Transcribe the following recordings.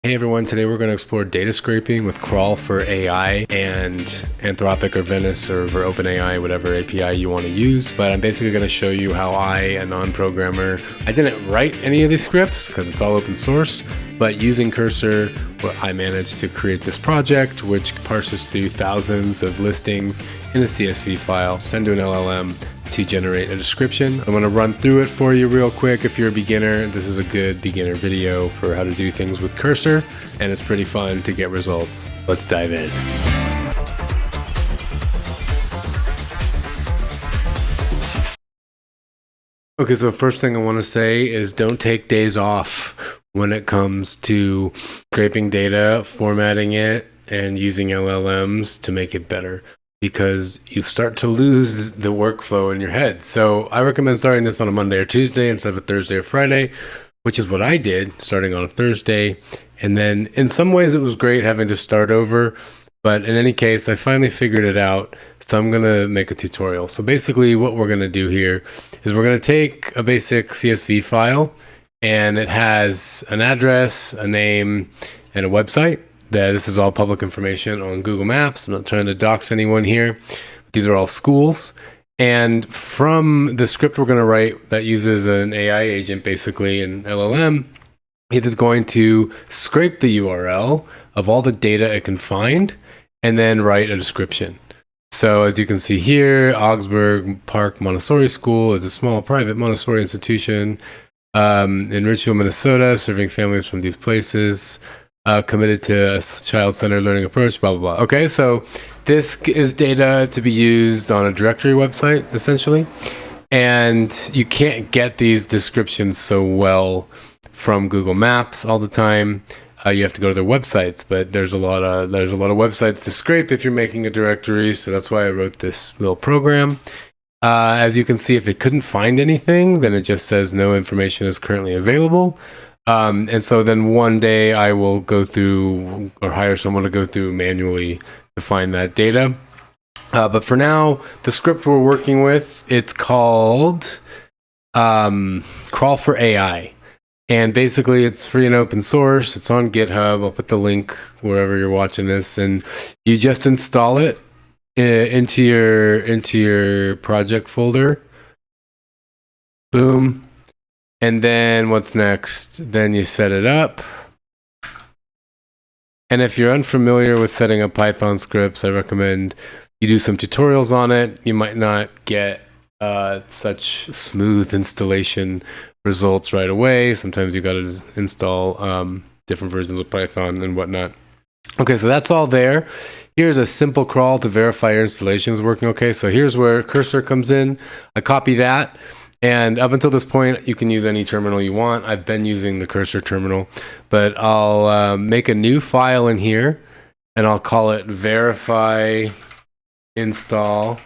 Hey everyone, today we're going to explore data scraping with Crawl for AI and Anthropic or Venice or OpenAI, whatever API you want to use. But I'm basically going to show you how a non-programmer, I didn't write any of these scripts because it's all open source, but using Cursor, I managed to create this project which parses through thousands of listings in a CSV file, send to an LLM to generate a description. I'm going to run through it for you real quick. If you're a beginner, this is a good beginner video for how to do things with Cursor, and it's pretty fun to get results. Let's dive in. Okay, so first thing I want to say is don't take days off when it comes to scraping data, formatting it, and using LLMs to make it better, because you start to lose the workflow in your head. So I recommend starting this on a Monday or Tuesday instead of a Thursday or Friday, which is what I did, starting on a Thursday. And then in some ways it was great having to start over, but in any case, I finally figured it out. So I'm going to make a tutorial. So basically what we're going to do here is we're going to take a basic CSV file, and it has an address, a name, and a website. This is all public information on Google Maps. I'm not trying to dox anyone here. These are all schools. And from the script we're going to write that uses an AI agent, basically an LLM, it is going to scrape the URL of all the data it can find and then write a description. So as you can see here, Augsburg Park Montessori School is a small private Montessori institution in Ridgefield, Minnesota, serving families from these places. Committed to a child-centered learning approach, blah, blah, blah. Okay, so this is data to be used on a directory website, essentially. And you can't get these descriptions so well from Google Maps all the time. You have to go to their websites, but there's a lot of websites to scrape if you're making a directory. So that's why I wrote this little program. As you can see, if it couldn't find anything, then it just says no information is currently available. And so then one day I will go through or hire someone to go through manually to find that data. But for now, the script we're working with, it's called Crawl for AI. And basically it's free and open source. It's on GitHub. I'll put the link wherever you're watching this. And you just install it into your project folder. Boom. And then what's next? Then you set it up. And if you're unfamiliar with setting up Python scripts, I recommend you do some tutorials on it. You might not get such smooth installation results right away. Sometimes you got to install different versions of Python and whatnot. Okay, so that's all there. Here's a simple crawl to verify your installation is working okay. So here's where Cursor comes in. I copy that. And up until this point, you can use any terminal you want. I've been using the Cursor terminal, but I'll make a new file in here, and I'll call it verify install.py.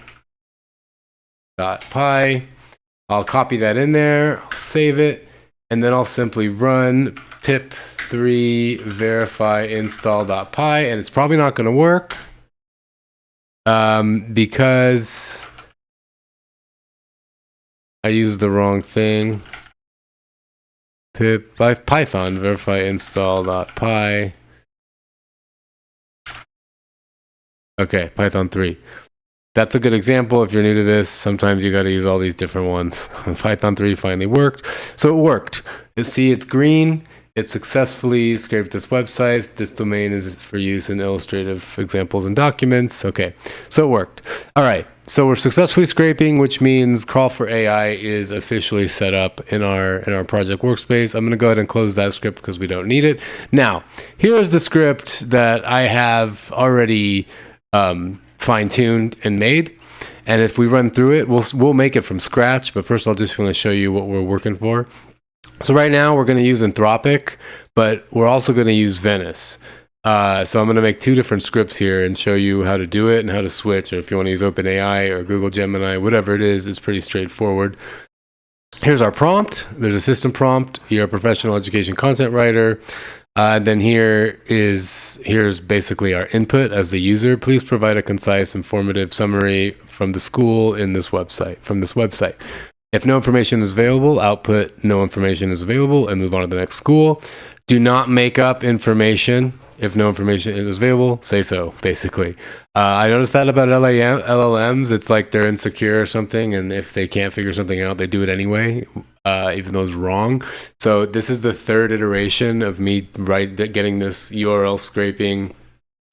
I'll copy that in there, I'll save it, and then I'll simply run pip3 verify install.py, and it's probably not going to work because I used the wrong thing. Pip Python verify install.py. Okay, Python 3. That's a good example. If you're new to this, sometimes you got to use all these different ones. Python 3 finally worked. So it worked. You see, it's green. It successfully scraped this website. This domain is for use in illustrative examples and documents. Okay, so it worked. All right, so we're successfully scraping, which means Crawl for AI is officially set up in our project workspace. I'm going to go ahead and close that script because we don't need it. Now, here's the script that I have already fine-tuned and made. And if we run through it, we'll make it from scratch. But first, I'll just want to show you what we're working for. So right now we're going to use Anthropic, but we're also going to use Venice. So I'm going to make two different scripts here and show you how to do it and how to switch. Or if you want to use OpenAI or Google Gemini, whatever it is, it's pretty straightforward. Here's our prompt. There's a system prompt. You're a professional education content writer. Then here's basically our input as the user. Please provide a concise, informative summary from the school in this website, from this website. If no information is available, output no information is available and move on to the next school. Do not make up information. If no information is available, say so, basically. I noticed that about LLMs. It's like they're insecure or something, and if they can't figure something out, they do it anyway, even though it's wrong. So this is the third iteration of me getting this URL scraping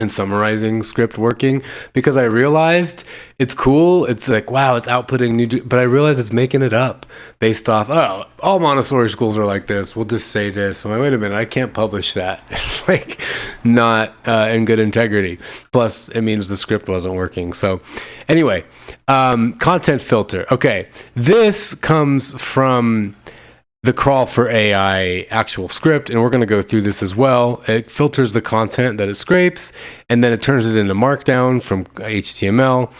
and summarizing script working, because I realized it's cool. It's like, wow, it's outputting new, but I realized it's making it up based off, oh, all Montessori schools are like this. We'll just say this. I'm like, wait a minute, I can't publish that. It's like not in good integrity. Plus, it means the script wasn't working. So anyway, content filter. Okay, this comes from the Crawl for AI actual script, and we're going to go through this as well. It filters the content that it scrapes, and then it turns it into Markdown from HTML,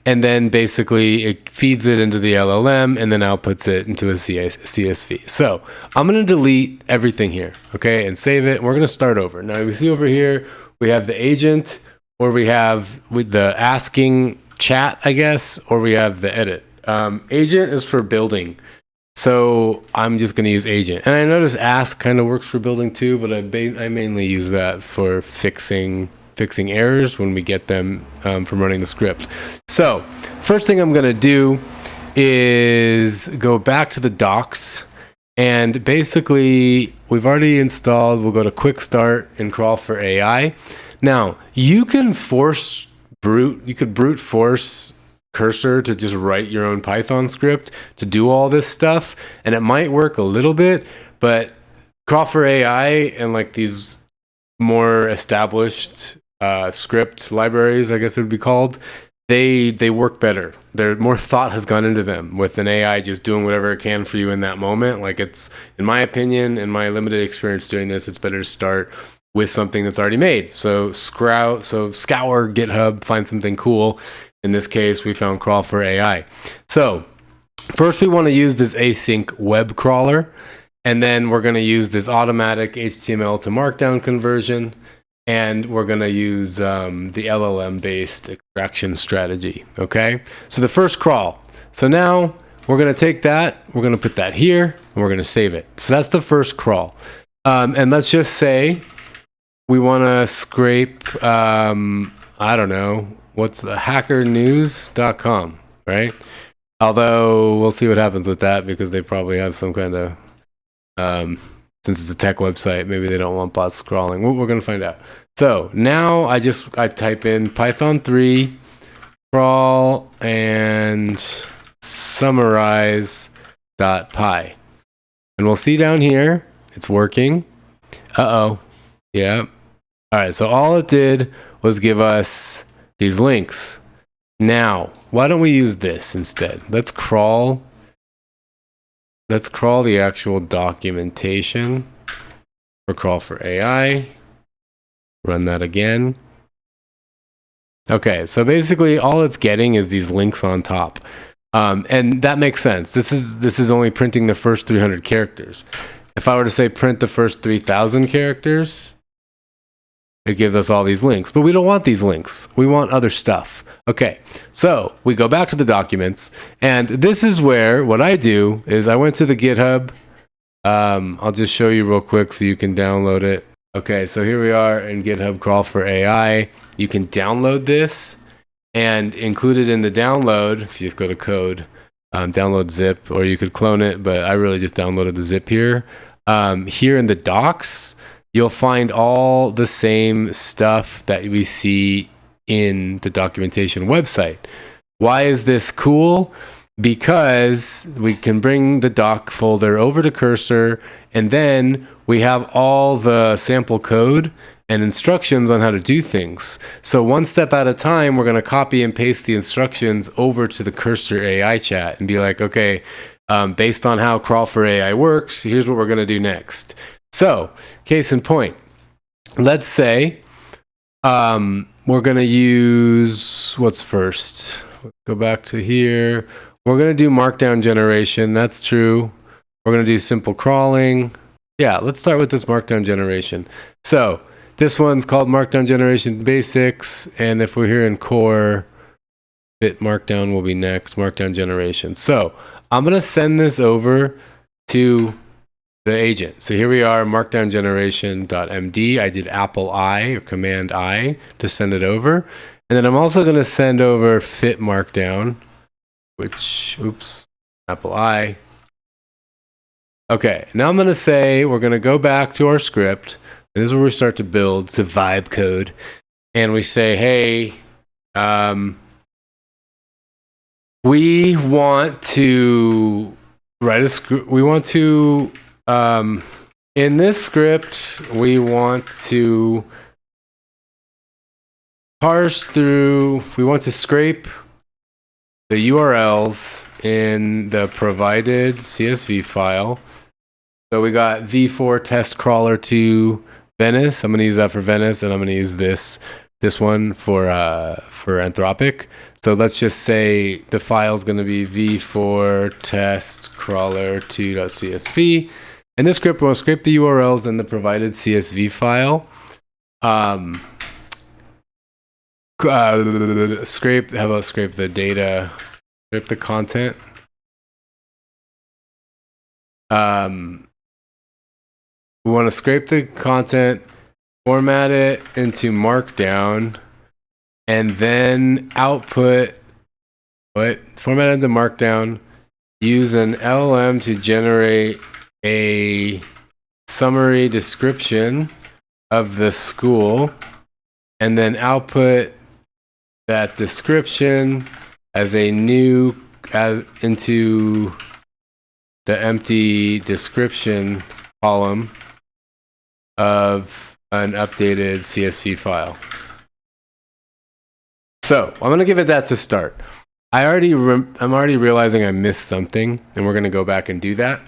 and then basically it feeds it into the LLM and then outputs it into a CSV. So I'm going to delete everything here, okay, and save it. We're going to start over. Now we see over here, we have the agent, or we have with the asking chat, I guess, or we have the edit. Agent is for building. So I'm just going to use agent. And I notice ask kind of works for building too, but I mainly use that for fixing errors when we get them from running the script. So first thing I'm going to do is go back to the docs, and basically we've already installed, we'll go to quick start and Crawl for AI. Now you can brute force Cursor to just write your own Python script to do all this stuff, and it might work a little bit, but Crawl for AI and like these more established script libraries, I guess it would be called, they work better. More thought has gone into them, with an AI just doing whatever it can for you in that moment. Like, it's, in my opinion, in my limited experience doing this, it's better to start with something that's already made. So scour GitHub, find something cool. In this case, we found Crawl for AI. So first we want to use this async web crawler, and then we're going to use this automatic HTML to Markdown conversion, and we're going to use the LLM-based extraction strategy, okay? So the first crawl. So now we're going to take that, we're going to put that here, and we're going to save it. So that's the first crawl. And let's just say we want to scrape, I don't know, what's the hackernews.com, right? Although we'll see what happens with that, because they probably have some kind of, since it's a tech website, maybe they don't want bots scrolling. We're going to find out. So now I type in Python 3 crawl and summarize.py. And we'll see down here, it's working. Uh-oh. Yeah. All right. So all it did was give us these links. Now, why don't we use this instead? Let's crawl the actual documentation for Crawl for AI. Run that again. Okay, so basically all it's getting is these links on top. And that makes sense. This is only printing the first 300 characters. If I were to say print the first 3,000 characters, it gives us all these links, but we don't want these links. We want other stuff. Okay, so we go back to the documents, and this is where what I do is I went to the GitHub. I'll just show you real quick so you can download it. Okay, so here we are in GitHub Crawl for AI. You can download this and include it in the download. If you just go to code, download zip, or you could clone it, but I really just downloaded the zip here. Here in the docs, you'll find all the same stuff that we see in the documentation website. Why is this cool? Because we can bring the doc folder over to Cursor, and then we have all the sample code and instructions on how to do things. So one step at a time, we're going to copy and paste the instructions over to the Cursor AI chat and be like, okay, based on how Crawl for AI works, here's what we're going to do next. So, case in point, let's say we're going to use, what's first? Go back to here. We're going to do Markdown generation. That's true. We're going to do simple crawling. Yeah, let's start with this Markdown generation. So, this one's called Markdown Generation Basics. And if we're here in core, bit Markdown will be next, Markdown generation. So, I'm going to send this over to the agent. So here we are, markdown generation.md. I did Apple I or Command I to send it over. And then I'm also going to send over fit markdown, which, oops, Apple I. Okay, now I'm going to say we're going to go back to our script. This is where we start to build the vibe code. And we say, hey, we want to write a script. We want to, in this script, we want to parse through, we want to scrape the URLs in the provided CSV file. So we got v4 test crawler to Venice. I'm going to use that for Venice, and I'm going to use this one for Anthropic. So let's just say the file is going to be v4 test crawler 2.csv. And this script will scrape the URLs in the provided CSV file. Scrape. How about scrape the data? Scrape the content. We want to scrape the content, format it into Markdown, and then output. Format it into Markdown. Use an LLM to generate a summary description of the school, and then output that description as a new into the empty description column of an updated CSV file. So I'm going to give it that to start. I'm already realizing I missed something, and we're going to go back and do that.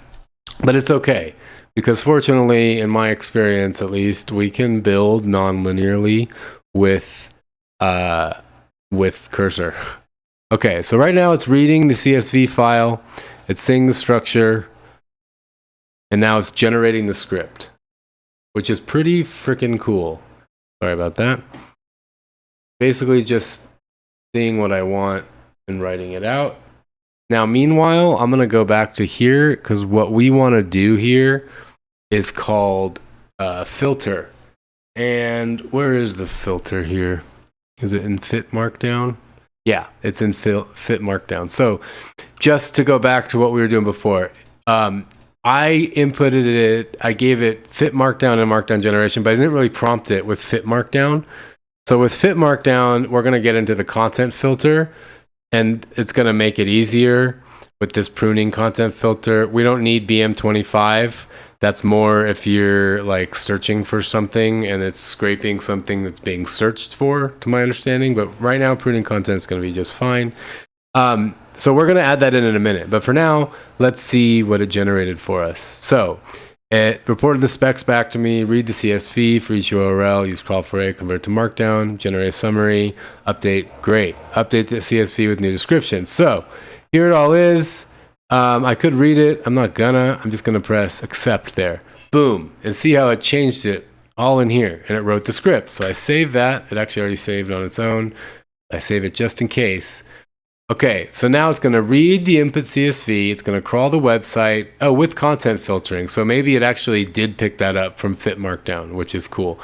But it's okay, because fortunately, in my experience at least, we can build non-linearly with Cursor. Okay, so right now it's reading the CSV file, it's seeing the structure, and now it's generating the script, which is pretty freaking cool. Sorry about that. Basically just seeing what I want and writing it out. Now, meanwhile, I'm going to go back to here, because what we want to do here is called filter. And where is the filter here? Is it in fit markdown? Yeah, it's in fit markdown. So just to go back to what we were doing before, I inputted it, I gave it fit markdown and markdown generation, but I didn't really prompt it with fit markdown. So with fit markdown, we're going to get into the content filter, and it's going to make it easier with this pruning content filter. We don't need BM25. That's more if you're like searching for something and it's scraping something that's being searched for, to my understanding. But right now, pruning content is going to be just fine. So we're going to add that in a minute. But for now, let's see what it generated for us. So it reported the specs back to me, read the CSV for each URL, use crawl for it, convert to Markdown, generate a summary, update, great. Update the CSV with new description. So here it all is. I could read it. I'm not gonna. I'm just gonna press accept there. Boom. And see how it changed it all in here. And it wrote the script. So I save that. It actually already saved on its own. I save it just in case. Okay, so now it's going to read the input CSV. It's going to crawl the website with content filtering. So maybe it actually did pick that up from fit markdown, which is cool.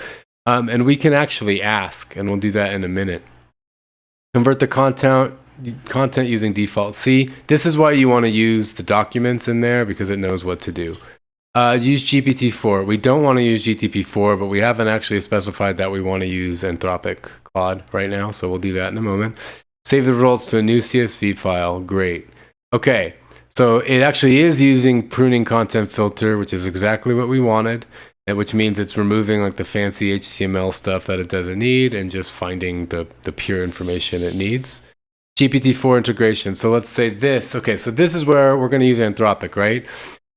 And we can actually ask, and we'll do that in a minute. Convert the content using default C. This is why you want to use the documents in there, because it knows what to do. Use GPT-4. We don't want to use GTP-4, but we haven't actually specified that we want to use Anthropic Claude right now. So we'll do that in a moment. Save the results to a new CSV file. Great. Okay, so it actually is using pruning content filter, which is exactly what we wanted, which means it's removing like the fancy HTML stuff that it doesn't need and just finding the pure information it needs. GPT-4 integration. So let's say this. Okay, so this is where we're going to use Anthropic, right?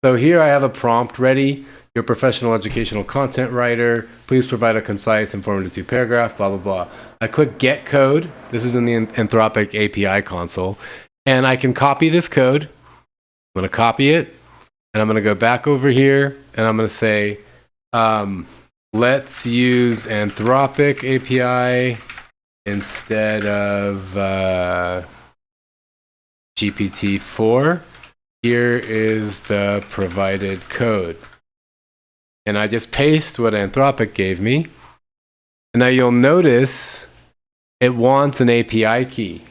So here I have a prompt ready. Your professional educational content writer, please provide a concise, informative paragraph, blah, blah, blah. I click get code. This is in the Anthropic API console. And I can copy this code. I'm going to copy it. And I'm going to go back over here. And I'm going to say, let's use Anthropic API instead of GPT-4. Here is the provided code. and I just paste what Anthropic gave me. And now you'll notice it wants an API key.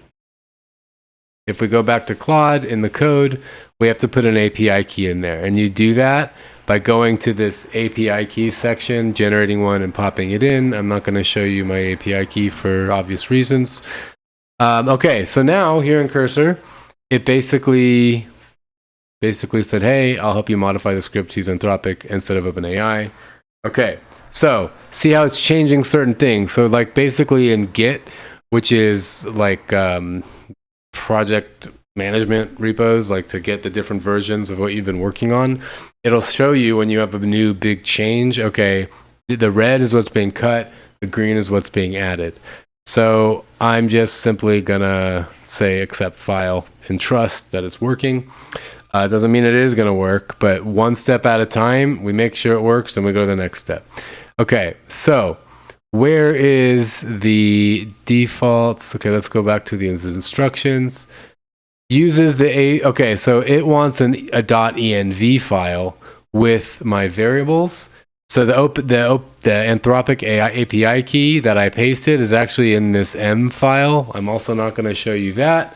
If we go back to Claude in the code, we have to put an API key in there. And you do that by going to this API key section, generating one and popping it in. I'm not going to show you my API key for obvious reasons. Okay, so now here in Cursor, it basically said, hey, I'll help you modify the script to use Anthropic instead of OpenAI. Okay, so see how it's changing certain things. So like basically in Git, which is like project management repos, like to get the different versions of what you've been working on, it'll show you when you have a new big change, okay, the red is what's being cut, the green is what's being added. So I'm just simply gonna say accept file and trust that it's working. It doesn't mean it is gonna work, but one step at a time, we make sure it works and we go to the next step. Okay, so where is the defaults? Okay, let's go back to the instructions. Uses the okay, so it wants a .env file with my variables. So the Anthropic API key that I pasted is actually in this M file. I'm also not going to show you that,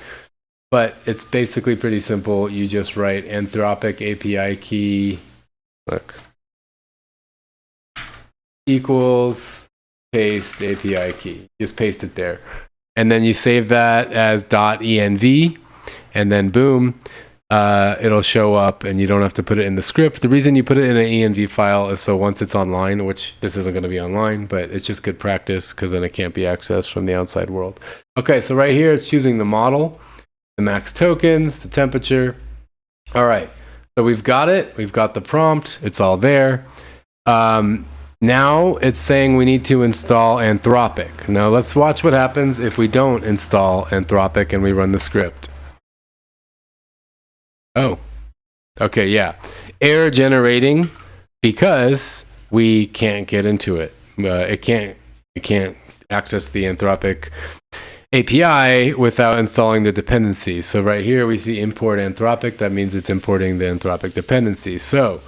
but it's basically pretty simple. You just write Anthropic API key, look, equals paste API key. Just paste it there. And then you save that as .env, and then boom, it'll show up and you don't have to put it in the script. The reason you put it in an env file is so once it's online, which this isn't going to be online, but it's just good practice because then it can't be accessed from the outside world. Okay, so right here it's choosing the model, the max tokens, the temperature. All right, so we've got it. We've got the prompt. It's all there. Now it's saying we need to install Anthropic. Now let's watch what happens if we don't install Anthropic and we run the script. Oh, okay, yeah. Error generating because we can't get into it. It can't access the Anthropic API without installing the dependency. So right here we see import Anthropic. That means it's importing the Anthropic dependency. So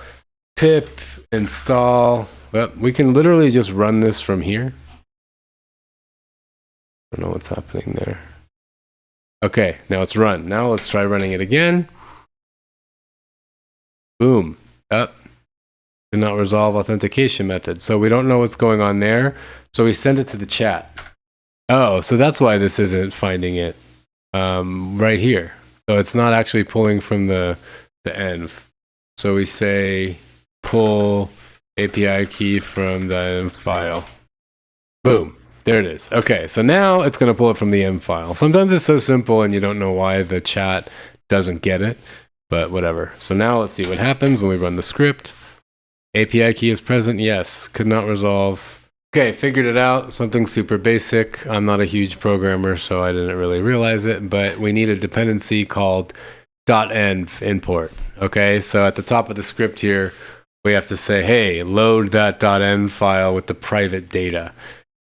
pip install. Well, we can literally just run this from here. I don't know what's happening there. Okay, now it's run. Now let's try running it again. Boom. Up. Did not resolve authentication method. So we don't know what's going on there. So we send it to the chat. Oh, so that's why this isn't finding it right here. So it's not actually pulling from the env. So we say pull API key from the env file. Boom. There it is. Okay, so now it's going to pull it from the env file. Sometimes it's so simple and you don't know why the chat doesn't get it. But whatever. So now let's see what happens when we run the script. API key is present. Yes. Could not resolve. Okay, figured it out. Something super basic. I'm not a huge programmer, so I didn't really realize it. But we need a dependency called .env import. Okay, so at the top of the script here, we have to say, hey, load that .env file with the private data.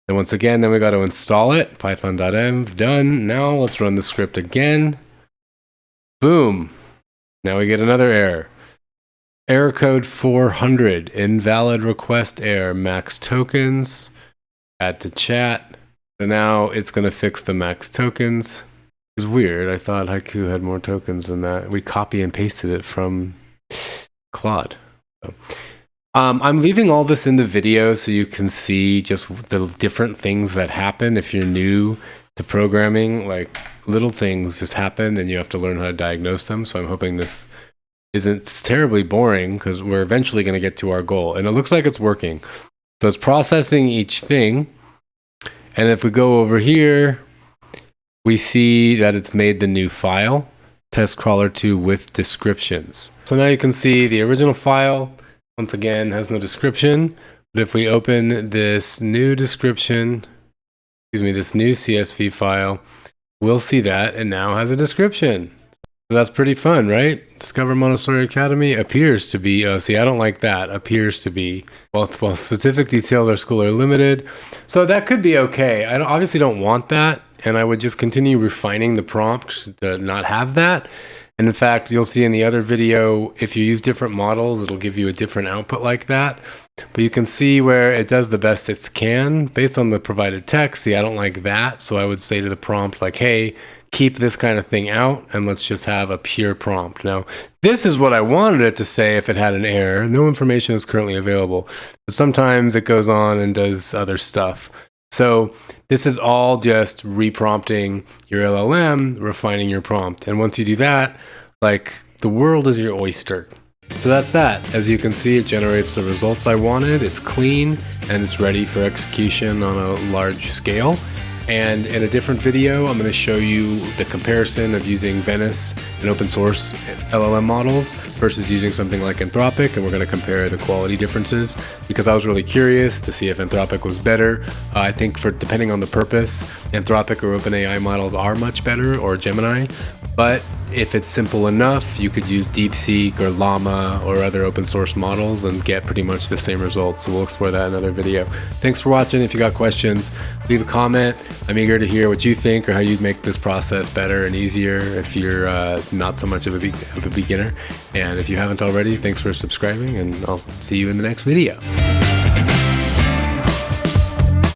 And once again, then we got to install it. Python.env, done. Now let's run the script again. Boom. Now we get another error. Error code 400, invalid request error, max tokens, add to chat. So now it's going to fix the max tokens. It's weird. I thought Haiku had more tokens than that. We copy and pasted it from Claude. So, I'm leaving all this in the video so you can see just the different things that happen if you're new to programming. Like little things just happen and you have to learn how to diagnose them. So I'm hoping this isn't terribly boring because we're eventually going to get to our goal. And it looks like it's working. So it's processing each thing. And if we go over here, we see that it's made the new file, testcrawler2 with descriptions. So now you can see the original file, once again, has no description. But if we open this new description, this new CSV file, we'll see that it now has a description. So that's pretty fun, right? Discover Montessori Academy appears to be, see, I don't like that, appears to be, well, specific details our school are limited. So that could be okay. I obviously don't want that, and I would just continue refining the prompt to not have that. And in fact, you'll see in the other video, if you use different models, it'll give you a different output like that. But you can see where it does the best it can based on the provided text. See, I don't like that. So I would say to the prompt like, hey, keep this kind of thing out and let's just have a pure prompt. Now, this is what I wanted it to say if it had an error. No information is currently available. But sometimes it goes on and does other stuff. So this is all just reprompting your LLM, refining your prompt. And once you do that, like, the world is your oyster. So that's that. As you can see, it generates the results I wanted. It's clean and it's ready for execution on a large scale. And in a different video, I'm going to show you the comparison of using Venice and open source LLM models versus using something like Anthropic, and we're going to compare the quality differences because I was really curious to see if Anthropic was better. I think for depending on the purpose, Anthropic or OpenAI models are much better, or Gemini, but if it's simple enough, you could use DeepSeek or Llama or other open source models and get pretty much the same results. So we'll explore that in another video. Thanks for watching. If you got questions, leave a comment. I'm eager to hear what you think or how you'd make this process better and easier if you're not so much of a beginner. And if you haven't already, thanks for subscribing, and I'll see you in the next video.